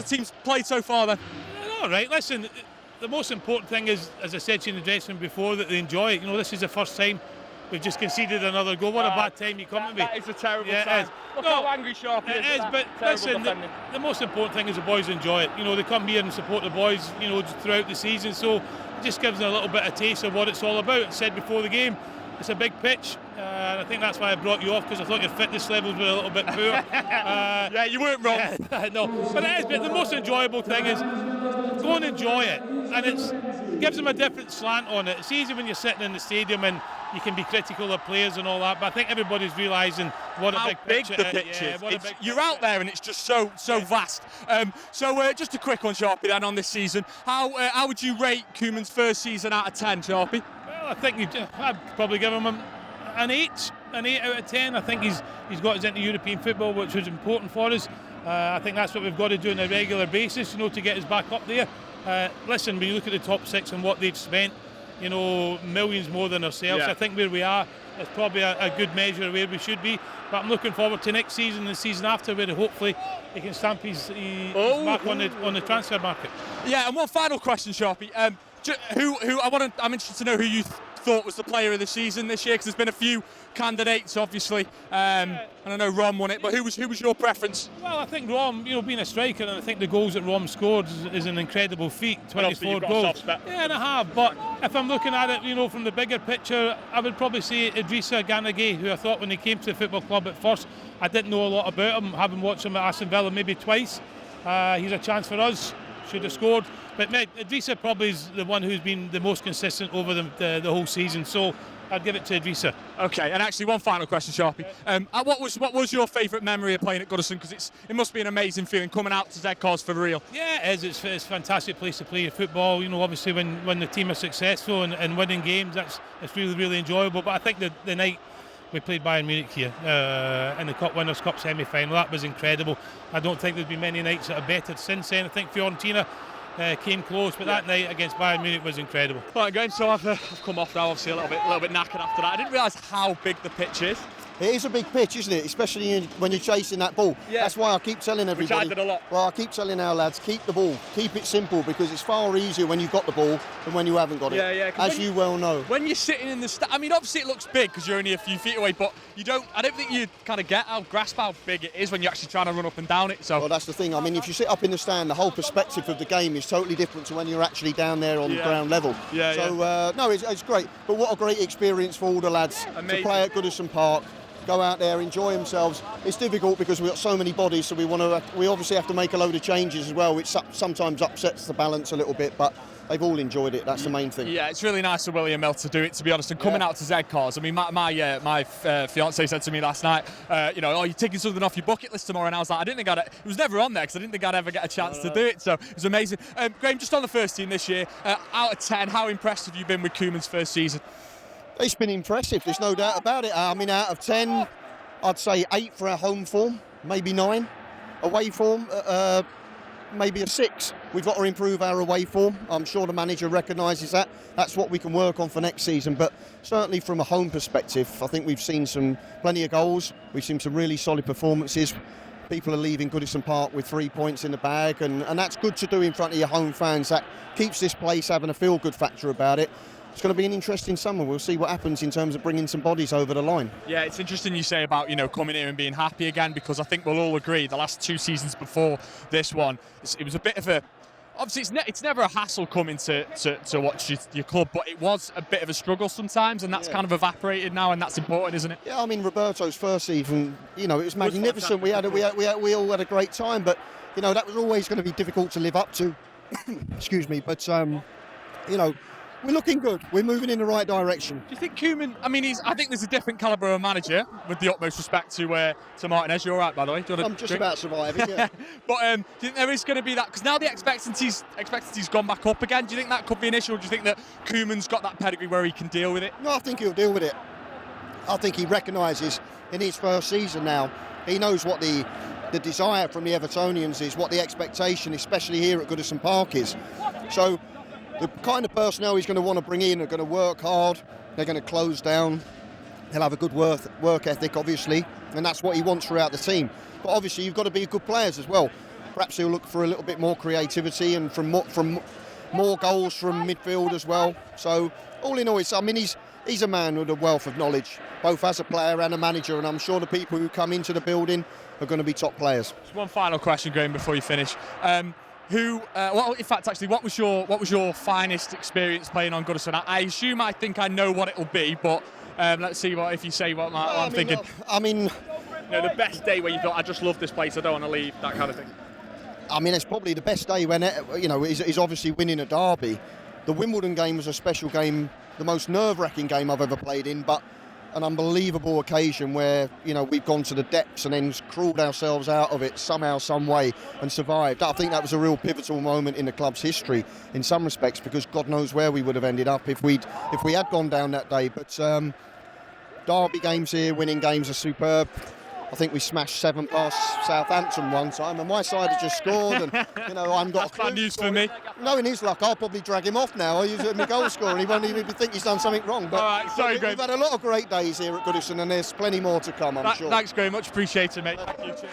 the team's played so far then? All right, listen, the most important thing is, as I said to you in the dressing room before, that they enjoy it. This is the first time we've just conceded another goal. What a bad time you come to me. That is a terrible sign. Look how angry Sharp is. It is, but listen, the most important thing is the boys enjoy it. They come here and support the boys, throughout the season. So it just gives them a little bit of taste of what it's all about. I said before the game, it's a big pitch. And I think that's why I brought you off, because I thought your fitness levels were a little bit poor. Yeah, you weren't wrong. No, but it is. But the most enjoyable thing is go and enjoy it, and it gives them a different slant on it. It's easy when you're sitting in the stadium and you can be critical of players and all that, but I think everybody's realising what how a big pitch the pitch is. You're out there and it's just so vast. So just a quick one, Sharpie, then on this season. How would you rate Koeman's first season out of 10, Sharpie? Well, I think I'd probably give him an 8 out of 10. I think he's got us into European football, which was important for us. I think that's what we've got to do on a regular basis, to get us back up there. Listen, when you look at the top 6 and what they've spent, millions more than ourselves. Yeah. I think where we are is probably a good measure of where we should be. But I'm looking forward to next season and the season after, where hopefully he can stamp his mark on the transfer market. Yeah, and one final question, Sharpie. I'm interested to know who you thought was the player of the season this year, because there's been a few candidates, obviously. And I know Rom won it, but who was your preference? Well, I think Rom, being a striker, and I think the goals that Rom scored is an incredible feat. 24 goals. Yeah, and I have. But if I'm looking at it, from the bigger picture, I would probably say Idrissa Gana Gueye, who I thought when he came to the football club at first, I didn't know a lot about him, having watched him at Aston Villa maybe twice. He's a chance for us. Should have scored. But Idrissa probably is the one who's been the most consistent over the whole season. So I'd give it to Idrissa. Okay, and actually one final question, Sharpie. What was your favourite memory of playing at Goodison? Because it must be an amazing feeling coming out to Z-Cars for real. Yeah, it is. It's a fantastic place to play football. Obviously when the team are successful and winning games, it's really, really enjoyable. But I think the night we played Bayern Munich here in the Winners' Cup semi-final, that was incredible. I don't think there's been many nights that are better since then. I think Fiorentina came close, but that night against Bayern Munich was incredible. Right, Graeme, so I've come off now, obviously a little bit knackered after that. I didn't realise how big the pitch is. It is a big pitch, isn't it? Especially when you're chasing that ball. Yeah. That's why I keep telling everybody. Which I did a lot. Well, I keep telling our lads, keep the ball, keep it simple, because it's far easier when you've got the ball than when you haven't got it. Yeah. As you well know. When you're sitting in the obviously it looks big because you're only a few feet away, but I don't think you kind of grasp how big it is when you're actually trying to run up and down it. So. Well, that's the thing. I mean, if you sit up in the stand, the whole perspective of the game is totally different to when you're actually down there on the ground level. No, it's great. But what a great experience for all the lads to play at Goodison Park. Go out there, enjoy themselves. It's difficult because we've got so many bodies, so we obviously have to make a load of changes as well, which sometimes upsets the balance a little bit, but they've all enjoyed it. That's the main thing. Yeah, it's really nice of William Mill to do it, to be honest, and coming out to Z-Cars. I mean, my fiance said to me last night, you're taking something off your bucket list tomorrow, and I was like, it was never on there because I didn't think I'd ever get a chance to do it, so it was amazing. Graeme, just on the first team this year, out of 10, how impressed have you been with Koeman's first season? It's been impressive, there's no doubt about it. I mean, out of 10, I'd say 8 for our home form, maybe 9. Away form, maybe a 6. We've got to improve our away form. I'm sure the manager recognises that. That's what we can work on for next season. But certainly from a home perspective, I think we've seen plenty of goals. We've seen some really solid performances. People are leaving Goodison Park with 3 points in the bag, and that's good to do in front of your home fans. That keeps this place having a feel-good factor about it. It's going to be an interesting summer. We'll see what happens in terms of bringing some bodies over the line. Yeah, it's interesting you say about, coming here and being happy again, because I think we'll all agree the last 2 seasons before this one, it was a bit of a... Obviously, it's never a hassle coming to watch your club, but it was a bit of a struggle sometimes, and that's kind of evaporated now, and that's important, isn't it? Yeah, I mean, Roberto's first season, it was magnificent. We all had a great time, but, that was always going to be difficult to live up to. Excuse me, but, we're looking good. We're moving in the right direction. Do you think Koeman? I mean, I think there's a different calibre of manager. With the utmost respect to Martinez, you're all right, by the way. I'm just about surviving. Yeah. But do you think there is going to be that? Because now the expectancy's gone back up again. Do you think that could be an issue, or do you think that Koeman's got that pedigree where he can deal with it? No, I think he'll deal with it. I think he recognises in his first season now. He knows what the desire from the Evertonians is, what the expectation, especially here at Goodison Park, is. So. The kind of personnel he's going to want to bring in are going to work hard, they're going to close down, they'll have a good work ethic, obviously, and that's what he wants throughout the team. But obviously you've got to be good players as well. Perhaps he'll look for a little bit more creativity and from more goals from midfield as well. So all in all, he's a man with a wealth of knowledge, both as a player and a manager, and I'm sure the people who come into the building are going to be top players. Just one final question, Graeme, before you finish. What was your finest experience playing on Goodison? I assume I think I know what it'll be, but let's see if you say what I'm thinking. The best day where you thought, I just love this place, I don't want to leave, that kind of thing. I mean, it's probably the best day when is obviously winning a derby. The Wimbledon game was a special game, the most nerve-wracking game I've ever played in, but an unbelievable occasion where we've gone to the depths and then crawled ourselves out of it somehow, some way, and survived. I think that was a real pivotal moment in the club's history in some respects, because God knows where we would have ended up if we had gone down that day. But derby games here, winning games are superb. I think we smashed 7 past Southampton one time, and my side had just scored, and I haven't got. That's bad news for me. Knowing his luck, I'll probably drag him off now. He's a goal scorer, and he won't even think he's done something wrong. But all right, sorry, Graeme. We've had a lot of great days here at Goodison, and there's plenty more to come, I'm sure. Thanks, Graeme. Much appreciated, mate. Thank you. Cheers.